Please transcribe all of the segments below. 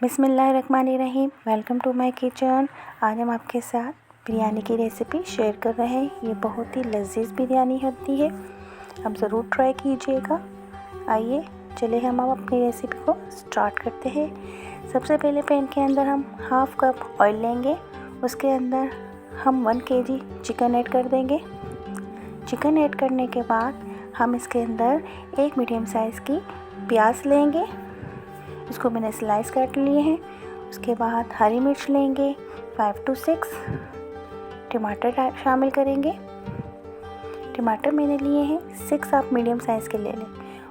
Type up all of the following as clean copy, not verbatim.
बिस्मिल्लाहिर्रहमानिर्रहीम। Welcome to my kitchen. आज हम आपके साथ बिरयानी की रेसिपी शेयर कर रहे हैं। ये बहुत ही लजीज बिरयानी होती है, आप ज़रूर ट्राई कीजिएगा। आइए चलिए हम अब अपनी रेसिपी को स्टार्ट करते हैं। सबसे पहले पैन के अंदर हम हाफ़ कप ऑयल लेंगे। उसके अंदर हम 1 kg चिकन ऐड कर देंगे। चिकन ऐड करने के बाद हम इसके अंदर एक मीडियम साइज़ की प्याज लेंगे, इसको मैंने स्लाइस काट लिए हैं। उसके बाद हरी मिर्च लेंगे, 5 to 6 टमाटर शामिल करेंगे। टमाटर मैंने लिए हैं 6, आप मीडियम साइज़ के ले लें।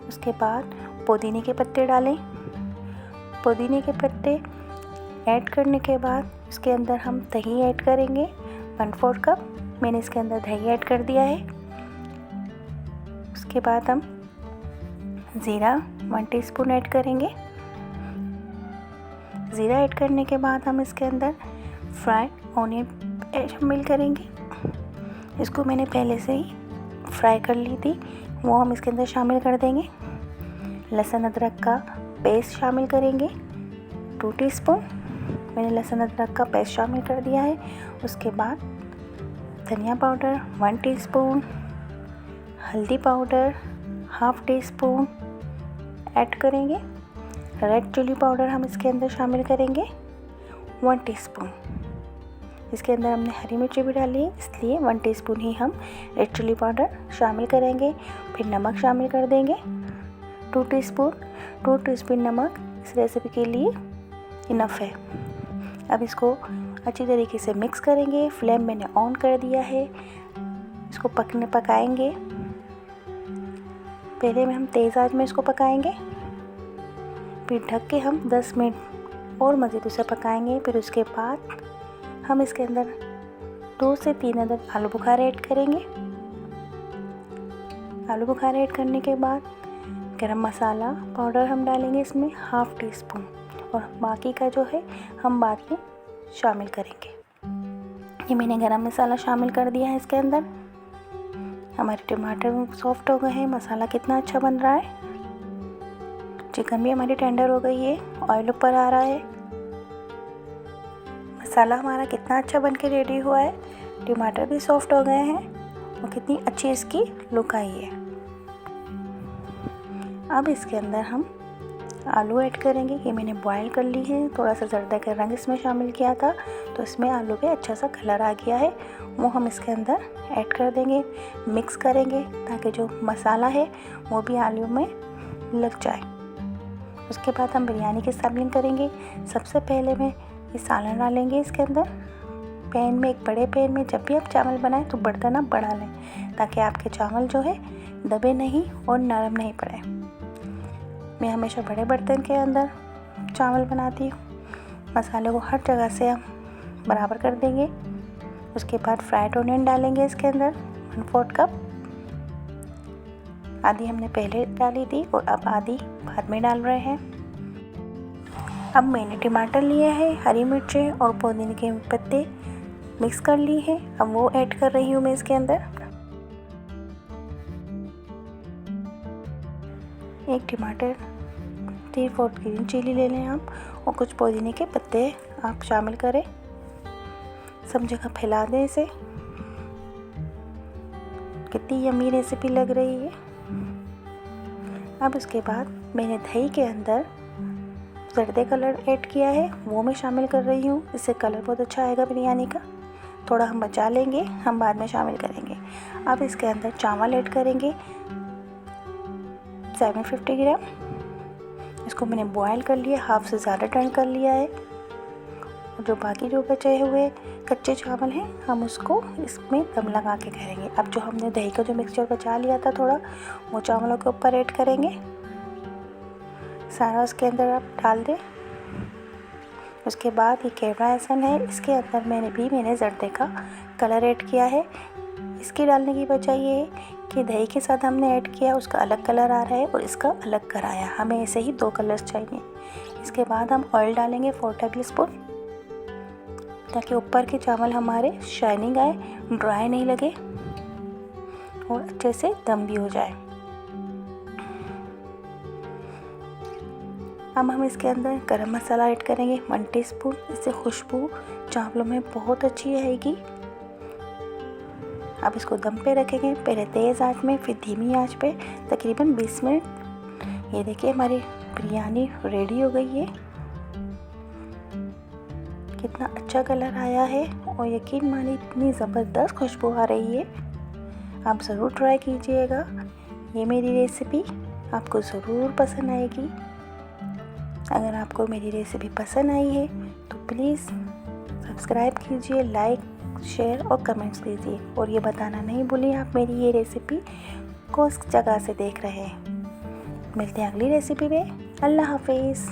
उसके बाद पुदीने के पत्ते डालें। पुदीने के पत्ते ऐड करने के बाद इसके अंदर हम दही ऐड करेंगे, 1/4 कप मैंने इसके अंदर दही ऐड कर दिया है। उसके बाद हम ज़ीरा 1 टीस्पून ऐड करेंगे। ज़ीरा ऐड करने के बाद हम इसके अंदर फ्राइड ऑनियन शामिल करेंगे। इसको मैंने पहले से ही फ्राई कर ली थी, वो हम इसके अंदर शामिल कर देंगे। लहसुन अदरक का पेस्ट शामिल करेंगे, 2 टीस्पून मैंने लहसुन अदरक का पेस्ट शामिल कर दिया है। उसके बाद धनिया पाउडर 1 टीस्पून, हल्दी पाउडर 1/2 टीस्पून ऐड करेंगे। रेड चिली पाउडर हम इसके अंदर शामिल करेंगे 1 टीस्पून। इसके अंदर हमने हरी मिर्ची भी डाली है, इसलिए 1 टीस्पून ही हम रेड चिली पाउडर शामिल करेंगे। फिर नमक शामिल कर देंगे 2 टीस्पून नमक इस रेसिपी के लिए इनफ है। अब इसको अच्छी तरीके से मिक्स करेंगे। फ्लेम मैंने ऑन कर दिया है, इसको पकाएंगे। पहले में हम तेज़ आंच में इसको पकाएंगे, फिर ढक के हम 10 मिनट और मज़ीद उसे पकाएंगे। फिर उसके बाद हम इसके अंदर 2 से 3 अदद आलू बुखारे ऐड करेंगे। आलू बुखारे ऐड करने के बाद गरम मसाला पाउडर हम डालेंगे इसमें 1/2 टीस्पून, और बाकी का जो है हम बाद में शामिल करेंगे। ये मैंने गरम मसाला शामिल कर दिया है इसके अंदर। हमारे टमाटर सॉफ्ट हो गए हैं, मसाला कितना अच्छा बन रहा है। चिकन भी हमारी टेंडर हो गई है, ऑयल ऊपर आ रहा है। मसाला हमारा कितना अच्छा बन के रेडी हुआ है, टमाटर भी सॉफ्ट हो गए हैं और कितनी अच्छी इसकी लुक आई है। अब इसके अंदर हम आलू ऐड करेंगे। ये मैंने बॉईल कर ली है, थोड़ा सा जर्दा का रंग इसमें शामिल किया था, तो इसमें आलू पे अच्छा सा कलर आ गया है, वो हम इसके अंदर ऐड कर देंगे। मिक्स करेंगे ताकि जो मसाला है वो भी आलू में लग जाए। उसके बाद हम बिरयानी की स्टफिंग करेंगे। सबसे पहले में ये सालन डालेंगे इसके अंदर पैन में। एक बड़े पैन में जब भी आप चावल बनाएं तो बर्तन आप बढ़ा लें, ताकि आपके चावल जो है दबे नहीं और नरम नहीं पड़े। मैं हमेशा बड़े बर्तन के अंदर चावल बनाती हूँ। मसाले को हर जगह से हम बराबर कर देंगे। उसके बाद फ्राइड ऑनियन डालेंगे इसके अंदर 1/4 कप। आधी हमने पहले डाली थी और अब आधी बाद में डाल रहे हैं। अब मैंने टमाटर लिए हैं, हरी मिर्चें और पुदीने के पत्ते मिक्स कर ली हैं, अब वो ऐड कर रही हूँ मैं इसके अंदर। एक टमाटर, 3/4 ग्रीन चिली ले लें आप, और कुछ पुदीने के पत्ते आप शामिल करें। सब जगह फैला दें इसे। कितनी यम्मी रेसिपी लग रही है। अब उसके बाद मैंने दही के अंदर जर्दे कलर ऐड किया है, वो मैं शामिल कर रही हूँ। इससे कलर बहुत अच्छा आएगा बिरयानी का। थोड़ा हम बचा लेंगे, हम बाद में शामिल करेंगे। अब इसके अंदर चावल ऐड करेंगे 750 ग्राम। इसको मैंने बॉयल कर लिया, हाफ से ज़्यादा टर्न कर लिया है। और जो बाकी जो बचे हुए कच्चे चावल हैं हम उसको इसमें दम लगा के करेंगे। अब जो हमने दही का जो मिक्सचर बचा लिया था थोड़ा, वो चावलों के ऊपर ऐड करेंगे। सारा उसके अंदर आप डाल दें। उसके बाद ये कैमरा एसन है, इसके अंदर मैंने जर्दे का कलर ऐड किया है। इसके डालने की वजह ये है कि दही के साथ हमने ऐड किया, उसका अलग कलर आ रहा है और इसका अलग कलर आया। हमें ऐसे ही 2 कलर्स चाहिए। इसके बाद हम ऑयल डालेंगे 4 टेबल स्पून, ताकि ऊपर के चावल हमारे शाइनिंग आए, ड्राई नहीं लगे और अच्छे से दम भी हो जाए। अब हम इसके अंदर गरम मसाला ऐड करेंगे 1 टीस्पून। इससे खुशबू चावलों में बहुत अच्छी आएगी। अब इसको दम पे रखेंगे, पहले तेज़ आंच में फिर धीमी आंच पे तकरीबन 20 मिनट। ये देखिए हमारी बिरयानी रेडी हो गई है। कितना अच्छा कलर आया है और यकीन मानिए इतनी ज़बरदस्त खुशबू आ रही है। आप ज़रूर ट्राई कीजिएगा। ये मेरी रेसिपी आपको ज़रूर पसंद आएगी। अगर आपको मेरी रेसिपी पसंद आई है तो प्लीज़ सब्सक्राइब कीजिए, लाइक, शेयर और कमेंट्स कीजिए। और ये बताना नहीं भूलिए आप मेरी ये रेसिपी किस जगह से देख रहे हैं। मिलते हैं अगली रेसिपी में। अल्लाह हाफिज़।